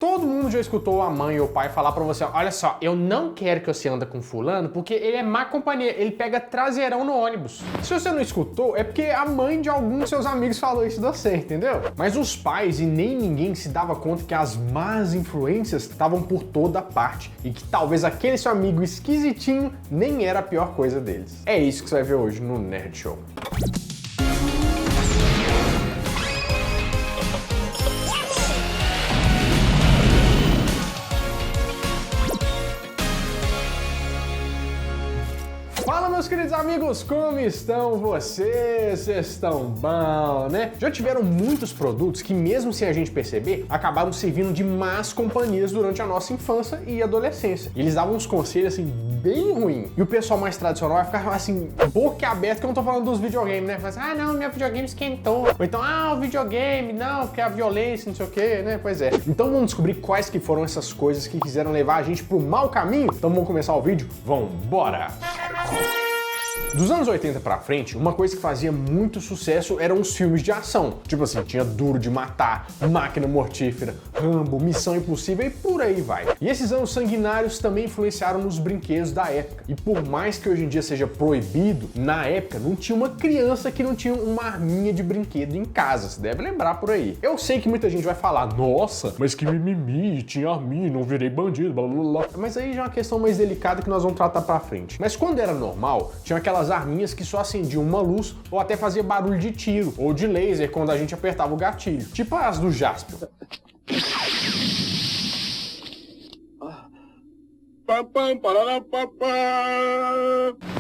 Todo mundo já escutou a mãe ou o pai falar pra você, olha só, eu não quero que você anda com fulano porque ele é má companhia, ele pega traseirão no ônibus. Se você não escutou, é porque a mãe de algum dos seus amigos falou isso de você, entendeu? Mas os pais e nem ninguém se dava conta que as más influências estavam por toda parte e que talvez aquele seu amigo esquisitinho nem era a pior coisa deles. É isso que você vai ver hoje no Nerd Show. Fala, meus queridos amigos, como estão vocês? Vocês estão bom, né? Já tiveram muitos produtos que, mesmo sem a gente perceber, acabaram servindo de más companhias durante a nossa infância e adolescência. E eles davam uns conselhos, assim, bem ruins. E o pessoal mais tradicional vai ficar, assim, boca aberta, que eu não tô falando dos videogames, né? Fala assim, ah, não, meu videogame esquentou. Ou então, ah, o videogame, não, porque a violência, não sei o quê, né? Pois é. Então vamos descobrir quais que foram essas coisas que quiseram levar a gente pro mau caminho? Então vamos começar o vídeo? Vambora! Dos anos 80 pra frente, uma coisa que fazia muito sucesso eram os filmes de ação. Tipo assim, tinha Duro de Matar, Máquina Mortífera, Rambo, Missão Impossível e por aí vai. E esses anos sanguinários também influenciaram nos brinquedos da época. E por mais que hoje em dia seja proibido, na época não tinha uma criança que não tinha uma arminha de brinquedo em casa, você deve lembrar por aí. Eu sei que muita gente vai falar, nossa, mas que mimimi, tinha arminha, não virei bandido, blá blá blá. Mas aí já é uma questão mais delicada que nós vamos tratar pra frente. Mas quando era normal, tinha aquelas arminhas que só acendiam uma luz ou até fazia barulho de tiro ou de laser quando a gente apertava o gatilho, tipo as do Jaspion.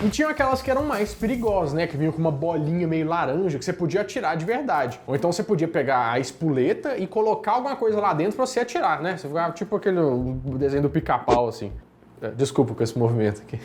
E tinha aquelas que eram mais perigosas, né? Que vinham com uma bolinha meio laranja que você podia atirar de verdade. Ou então você podia pegar a espoleta e colocar alguma coisa lá dentro pra você atirar, né? Você ficava tipo aquele desenho do pica-pau, assim. Desculpa com esse movimento aqui.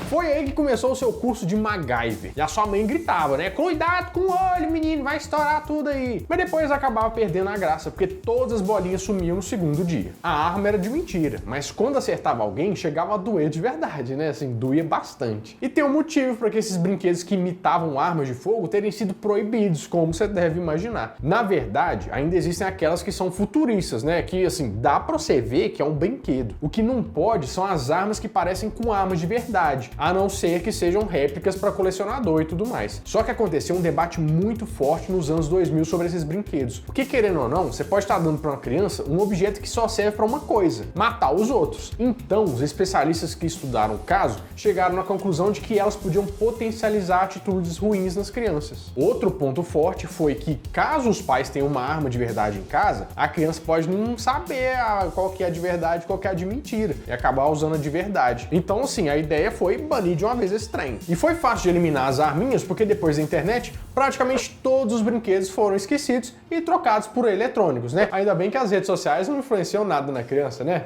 Foi aí que começou o seu curso de MacGyver. E a sua mãe gritava, né? Cuidado com o olho, menino, vai estourar tudo aí. Mas depois acabava perdendo a graça, porque todas as bolinhas sumiam no segundo dia. A arma era de mentira, mas quando acertava alguém, chegava a doer de verdade, né? Assim, doía bastante. E tem um motivo para que esses brinquedos que imitavam armas de fogo terem sido proibidos, como você deve imaginar. Na verdade, ainda existem aquelas que são futuristas, né? Que, assim, dá pra você ver que é um brinquedo. O que não pode são as armas que parecem com armas de verdade, a não ser que sejam réplicas para colecionador e tudo mais. Só que aconteceu um debate muito forte nos anos 2000 sobre esses brinquedos. Porque, querendo ou não, você pode estar dando para uma criança um objeto que só serve para uma coisa, matar os outros. Então, os especialistas que estudaram o caso chegaram na conclusão de que elas podiam potencializar atitudes ruins nas crianças. Outro ponto forte foi que, caso os pais tenham uma arma de verdade em casa, a criança pode não saber qual que é de verdade e qual que é de mentira, e acabar usando a de verdade. Então, assim, a ideia foi banir de uma vez esse trem. E foi fácil de eliminar as arminhas porque depois da internet, praticamente todos os brinquedos foram esquecidos e trocados por eletrônicos, né? Ainda bem que as redes sociais não influenciam nada na criança, né?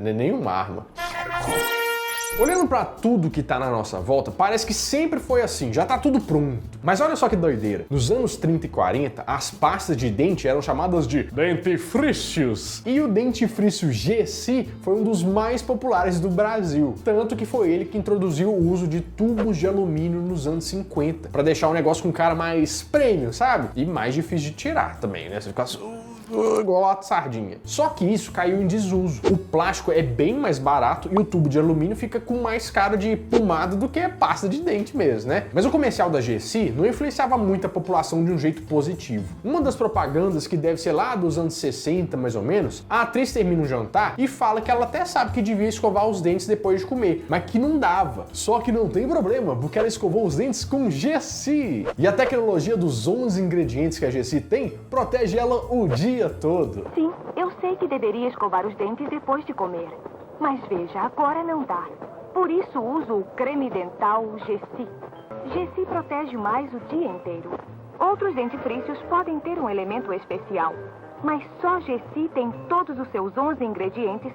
Nenhuma arma. Olhando pra tudo que tá na nossa volta, parece que sempre foi assim, já tá tudo pronto. Mas olha só que doideira. Nos anos 30 e 40, as pastas de dente eram chamadas de dentifrícios. E o dentifrício Gessi foi um dos mais populares do Brasil. Tanto que foi ele que introduziu o uso de tubos de alumínio nos anos 50. Pra deixar o negócio com cara mais premium, sabe? E mais difícil de tirar também, né? Você fica igual a sardinha. Só que isso caiu em desuso. O plástico é bem mais barato e o tubo de alumínio fica com mais cara de pomada do que a pasta de dente mesmo, né? Mas o comercial da Gessi não influenciava muito a população de um jeito positivo. Uma das propagandas, que deve ser lá dos anos 60, mais ou menos, a atriz termina um jantar e fala que ela até sabe que devia escovar os dentes depois de comer, mas que não dava. Só que não tem problema, porque ela escovou os dentes com Gessi. E a tecnologia dos 11 ingredientes que a Gessi tem protege ela o dia todo. Sim, eu sei que deveria escovar os dentes depois de comer. Mas veja, agora não dá. Por isso uso o creme dental Gessi. Gessi protege mais o dia inteiro. Outros dentifrícios podem ter um elemento especial, mas só Gessi tem todos os seus 11 ingredientes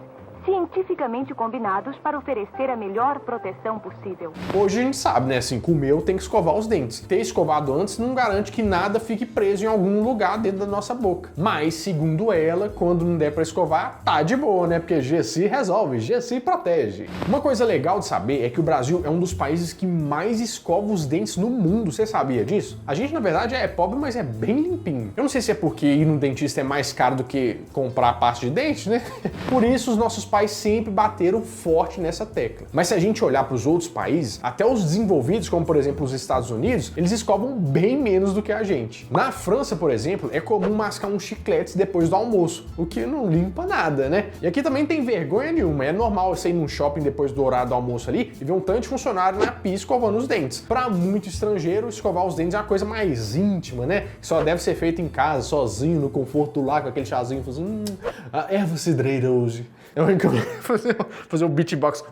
cientificamente combinados para oferecer a melhor proteção possível. Hoje a gente sabe, né, assim, comeu tem que escovar os dentes. Ter escovado antes não garante que nada fique preso em algum lugar dentro da nossa boca. Mas, segundo ela, quando não der pra escovar, tá de boa, né, porque Gessi resolve, Gessi protege. Uma coisa legal de saber é que o Brasil é um dos países que mais escova os dentes no mundo, você sabia disso? A gente, na verdade, é pobre, mas é bem limpinho. Eu não sei se é porque ir no dentista é mais caro do que comprar a pasta de dente, né? Por isso, os nossos pais sempre bateram forte nessa tecla. Mas se a gente olhar para os outros países, até os desenvolvidos, como por exemplo os Estados Unidos, eles escovam bem menos do que a gente. Na França, por exemplo, é comum mascar uns chicletes depois do almoço, o que não limpa nada, né? E aqui também tem vergonha nenhuma, é normal você ir num shopping depois do horário do almoço ali e ver um tanto de funcionário na pia escovando os dentes. Para muito estrangeiro, escovar os dentes é uma coisa mais íntima, né? Que só deve ser feita em casa, sozinho, no conforto do lar, com aquele chazinho, fazendo a erva cidreira hoje. Fazer o beatbox.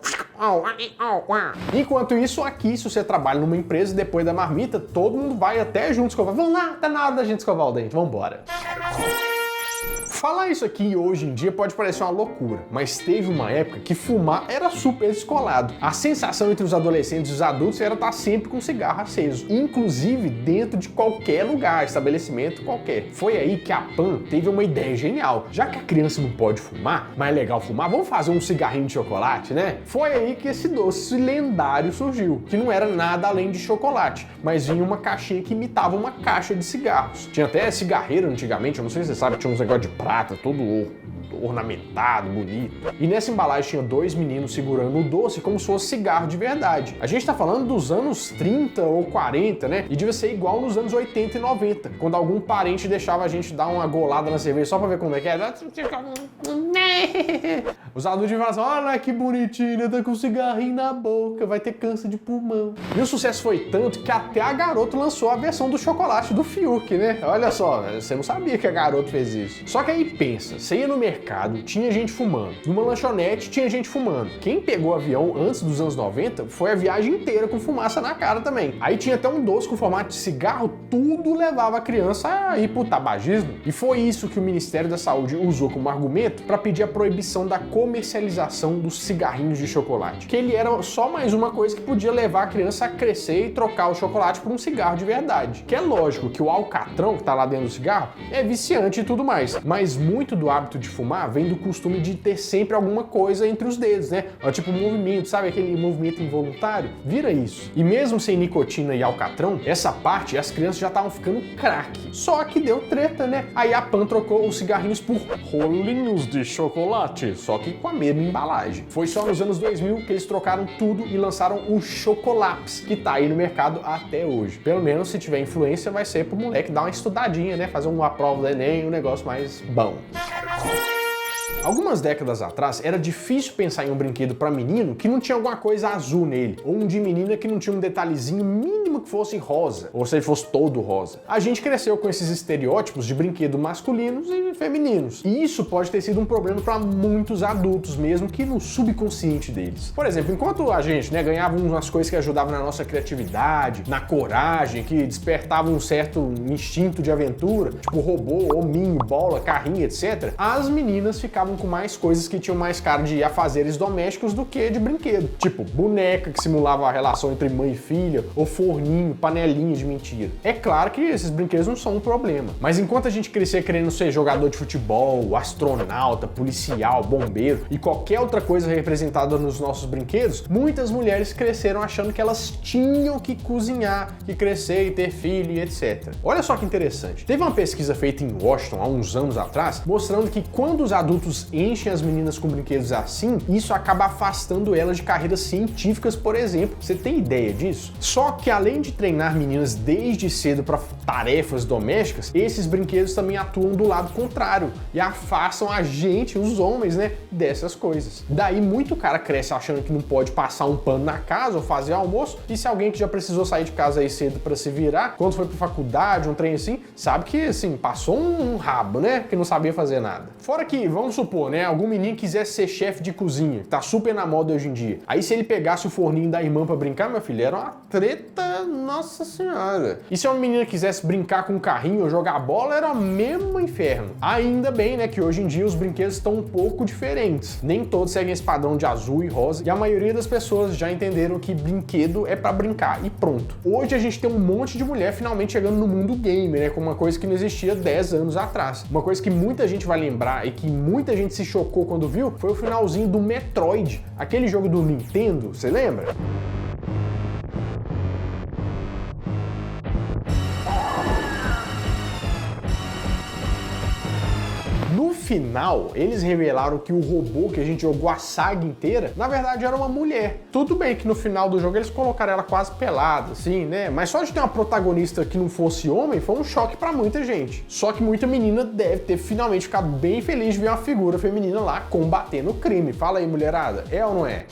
Enquanto isso, aqui, se você trabalha numa empresa, depois da marmita, todo mundo vai até junto escovar. Vamos lá, tá na hora da gente escovar o dente, vamos embora. Falar isso aqui hoje em dia pode parecer uma loucura, mas teve uma época que fumar era super descolado. A sensação entre os adolescentes e os adultos era estar sempre com o cigarro aceso, inclusive dentro de qualquer lugar, estabelecimento qualquer. Foi aí que a Pan teve uma ideia genial. Já que a criança não pode fumar, mas é legal fumar, vamos fazer um cigarrinho de chocolate, né? Foi aí que esse doce lendário surgiu, que não era nada além de chocolate, mas vinha uma caixinha que imitava uma caixa de cigarros. Tinha até cigarreiro antigamente, eu não sei se você sabe, tinha uns negócios de prata, todo ornamentado, bonito. E nessa embalagem tinha dois meninos segurando o doce como se fosse cigarro de verdade. A gente tá falando dos anos 30 ou 40, né? E devia ser igual nos anos 80 e 90, quando algum parente deixava a gente dar uma golada na cerveja só pra ver como é que era. Os adultos iam falar assim, olha que bonitinho, tá com um cigarrinho na boca, vai ter câncer de pulmão. E o sucesso foi tanto que até a Garoto lançou a versão do chocolate do Fiuk, né? Olha só, você não sabia que a Garoto fez isso. Só que aí pensa, você ia no mercado, tinha gente fumando. Numa lanchonete, tinha gente fumando. Quem pegou avião antes dos anos 90 foi a viagem inteira com fumaça na cara também. Aí tinha até um doce com formato de cigarro, tudo levava a criança a ir pro tabagismo. E foi isso que o Ministério da Saúde usou como argumento para pedir a proibição da comercialização dos cigarrinhos de chocolate. Que ele era só mais uma coisa que podia levar a criança a crescer e trocar o chocolate por um cigarro de verdade. Que é lógico que o alcatrão que tá lá dentro do cigarro é viciante e tudo mais. Mas muito do hábito de fumar vem do costume de ter sempre alguma coisa entre os dedos, né? Tipo um movimento, sabe aquele movimento involuntário? Vira isso. E mesmo sem nicotina e alcatrão, essa parte as crianças já estavam ficando craque. Só que deu treta, né? Aí a Pan trocou os cigarrinhos por rolinhos de chocolate, só que com a mesma embalagem. Foi só nos anos 2000 que eles trocaram tudo e lançaram o Chocolaps, que tá aí no mercado até hoje. Pelo menos se tiver influência vai ser pro moleque dar uma estudadinha, né? Fazer uma prova do Enem, um negócio mais bom. Algumas décadas atrás, era difícil pensar em um brinquedo para menino que não tinha alguma coisa azul nele, ou um de menina que não tinha um detalhezinho mínimo que fosse rosa, ou se ele fosse todo rosa. A gente cresceu com esses estereótipos de brinquedo masculinos e femininos, e isso pode ter sido um problema para muitos adultos mesmo, que no subconsciente deles. Por exemplo, enquanto a gente, né, ganhava umas coisas que ajudavam na nossa criatividade, na coragem, que despertavam um certo instinto de aventura, tipo robô, hominho, bola, carrinho, etc., as meninas ficavam com mais coisas que tinham mais cara de afazeres domésticos do que de brinquedo. Tipo, boneca que simulava a relação entre mãe e filha, ou forninho, panelinha de mentira. É claro que esses brinquedos não são um problema, mas enquanto a gente crescia querendo ser jogador de futebol, astronauta, policial, bombeiro e qualquer outra coisa representada nos nossos brinquedos, muitas mulheres cresceram achando que elas tinham que cozinhar, que crescer e ter filho e etc. Olha só que interessante. Teve uma pesquisa feita em Washington há uns anos atrás, mostrando que quando os adultos enchem as meninas com brinquedos assim, isso acaba afastando elas de carreiras científicas, por exemplo. Você tem ideia disso? Só que além de treinar meninas desde cedo para tarefas domésticas, esses brinquedos também atuam do lado contrário e afastam a gente, os homens, né, dessas coisas. Daí muito cara cresce achando que não pode passar um pano na casa ou fazer almoço, e se alguém que já precisou sair de casa aí cedo para se virar, quando foi pra faculdade, um trem assim, sabe que assim, passou um rabo, né, que não sabia fazer nada. Fora que, vamos supor, né, algum menino quisesse ser chefe de cozinha, que tá super na moda hoje em dia. Aí se ele pegasse o forninho da irmã pra brincar, meu filho, era uma treta nossa senhora. E se uma menina quisesse brincar com um carrinho ou jogar bola, era o mesmo inferno. Ainda bem, né, que hoje em dia os brinquedos estão um pouco diferentes. Nem todos seguem esse padrão de azul e rosa, e a maioria das pessoas já entenderam que brinquedo é pra brincar, e pronto. Hoje a gente tem um monte de mulher finalmente chegando no mundo gamer, né, como uma coisa que não existia 10 anos atrás. Uma coisa que muita gente vai lembrar e que muita gente se chocou quando viu foi o finalzinho do Metroid, aquele jogo do Nintendo, você lembra? No final, eles revelaram que o robô que a gente jogou a saga inteira, na verdade era uma mulher. Tudo bem que no final do jogo eles colocaram ela quase pelada, assim, né? Mas só de ter uma protagonista que não fosse homem foi um choque pra muita gente. Só que muita menina deve ter finalmente ficado bem feliz de ver uma figura feminina lá combatendo o crime. Fala aí, mulherada, é ou não é?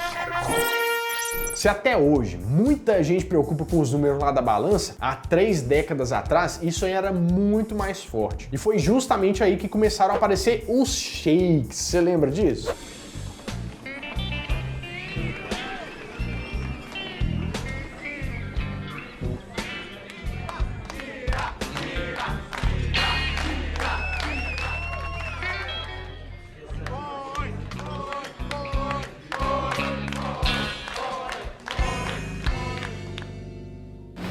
Se até hoje muita gente preocupa com os números lá da balança, há 3 décadas atrás isso aí era muito mais forte. E foi justamente aí que começaram a aparecer os shakes. Você lembra disso?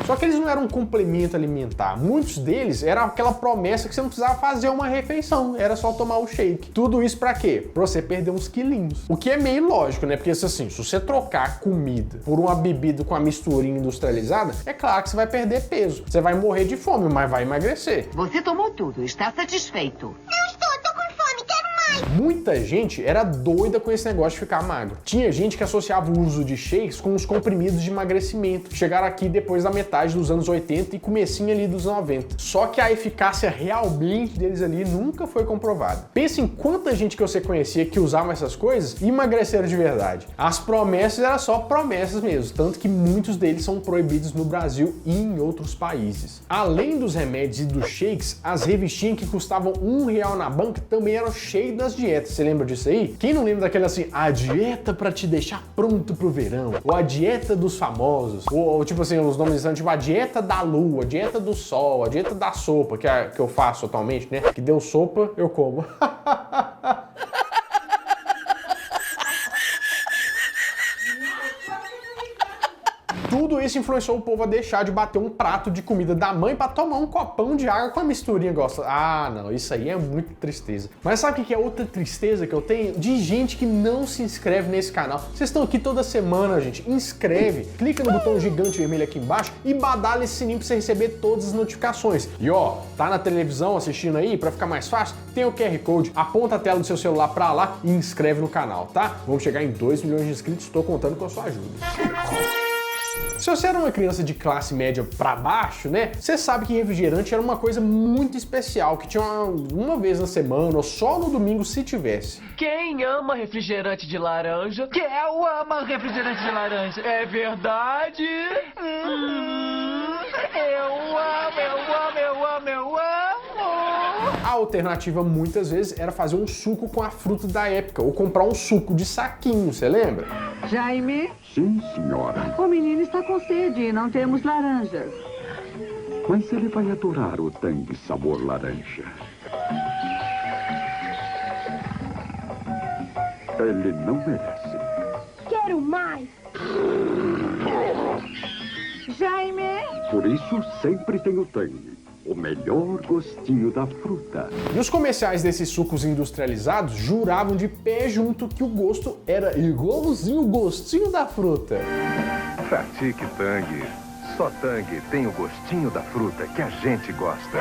Só que eles não eram um complemento alimentar. Muitos deles eram aquela promessa que você não precisava fazer uma refeição, era só tomar o shake. Tudo isso pra quê? Pra você perder uns quilinhos. O que é meio lógico, né? Porque assim, se você trocar comida por uma bebida com a misturinha industrializada, é claro que você vai perder peso. Você vai morrer de fome, mas vai emagrecer. Você tomou tudo, está satisfeito? Não estou, tô com fome, quero mais. Muita gente era doida com esse negócio de ficar magro. Tinha gente que associava o uso de shakes com os comprimidos de emagrecimento, que chegaram aqui depois da metade dos anos 80 e comecinho ali dos 90. Só que a eficácia realmente deles ali nunca foi comprovada. Pensa em quanta gente que você conhecia que usava essas coisas e emagreceram de verdade. As promessas eram só promessas mesmo, tanto que muitos deles são proibidos no Brasil e em outros países. Além dos remédios e dos shakes, as revistinhas que custavam R$1 na banca também eram cheias das dietas. Você lembra disso aí? Quem não lembra daquela assim, a dieta pra te deixar pronto pro verão, ou a dieta dos famosos, ou tipo assim, os nomes tipo a dieta da lua, a dieta do sol, a dieta da sopa, que eu faço atualmente, né? Que deu sopa, eu como. Tudo isso influenciou o povo a deixar de bater um prato de comida da mãe pra tomar um copão de água com a misturinha gostosa. Ah, não, isso aí é muito tristeza. Mas sabe o que é outra tristeza que eu tenho? De gente que não se inscreve nesse canal. Vocês estão aqui toda semana, gente. Inscreve, clica no botão gigante vermelho aqui embaixo e badala esse sininho pra você receber todas as notificações. E ó, tá na televisão assistindo aí, pra ficar mais fácil, tem o QR Code, aponta a tela do seu celular pra lá e inscreve no canal, tá? Vamos chegar em 2 milhões de inscritos, tô contando com a sua ajuda. Se você era uma criança de classe média pra baixo, né, você sabe que refrigerante era uma coisa muito especial, que tinha uma vez na semana ou só no domingo se tivesse. Quem ama refrigerante de laranja? Eu amo refrigerante de laranja. É verdade? Eu amo. A alternativa muitas vezes era fazer um suco com a fruta da época ou comprar um suco de saquinho, você lembra? Jaime, Sim, senhora. o menino está com sede e não temos laranjas. Mas ele vai adorar o Tang sabor laranja. Ele não merece. Quero mais. Jaime, Por isso, sempre tem o Tang. O melhor gostinho da fruta. E os comerciais desses sucos industrializados juravam de pé junto que o gosto era igualzinho o gostinho da fruta. Pratique Tang. Só Tang tem o gostinho da fruta que a gente gosta.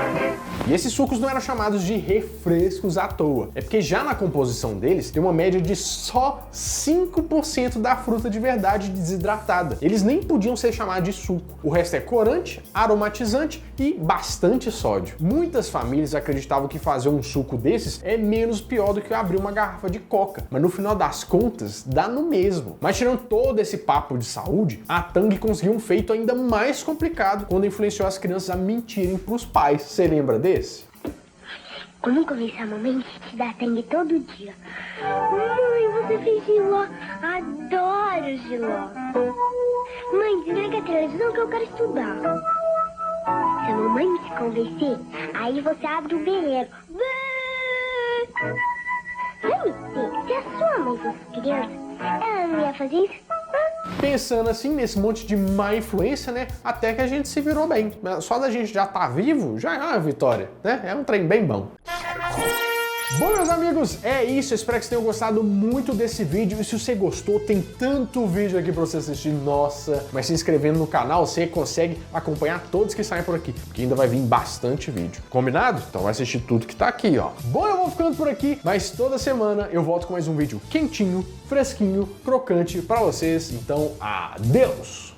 E esses sucos não eram chamados de refrescos à toa. É porque já na composição deles tem uma média de só 5% da fruta de verdade desidratada. Eles nem podiam ser chamados de suco. O resto é corante, aromatizante e bastante sódio. Muitas famílias acreditavam que fazer um suco desses é menos pior do que abrir uma garrafa de coca. Mas no final das contas, dá no mesmo. Mas tirando todo esse papo de saúde, a Tang conseguiu um feito ainda mais complicado quando influenciou as crianças a mentirem pros pais. Você lembra desse? Quando começar a mamãe te dá Tang todo dia. Mãe, você fez giló. Adoro giló. Mãe, desliga a televisão que eu quero estudar. Se a mamãe me convencer, aí você abre o berreiro. Vai me dizer, se a sua mãe fosse criança, ela não ia fazer isso? Pensando assim nesse monte de má influência, né? Até que a gente se virou bem. Só da gente já tá vivo, já é uma vitória, né? É um trem bem bom. Bom, meus amigos, é isso. Eu espero que vocês tenham gostado muito desse vídeo. E se você gostou, tem tanto vídeo aqui pra você assistir. Nossa, mas se inscrevendo no canal, você consegue acompanhar todos que saem por aqui, porque ainda vai vir bastante vídeo. Combinado? Então vai assistir tudo que tá aqui, ó. Bom, eu vou ficando por aqui, mas toda semana eu volto com mais um vídeo quentinho, fresquinho, crocante pra vocês. Então, adeus!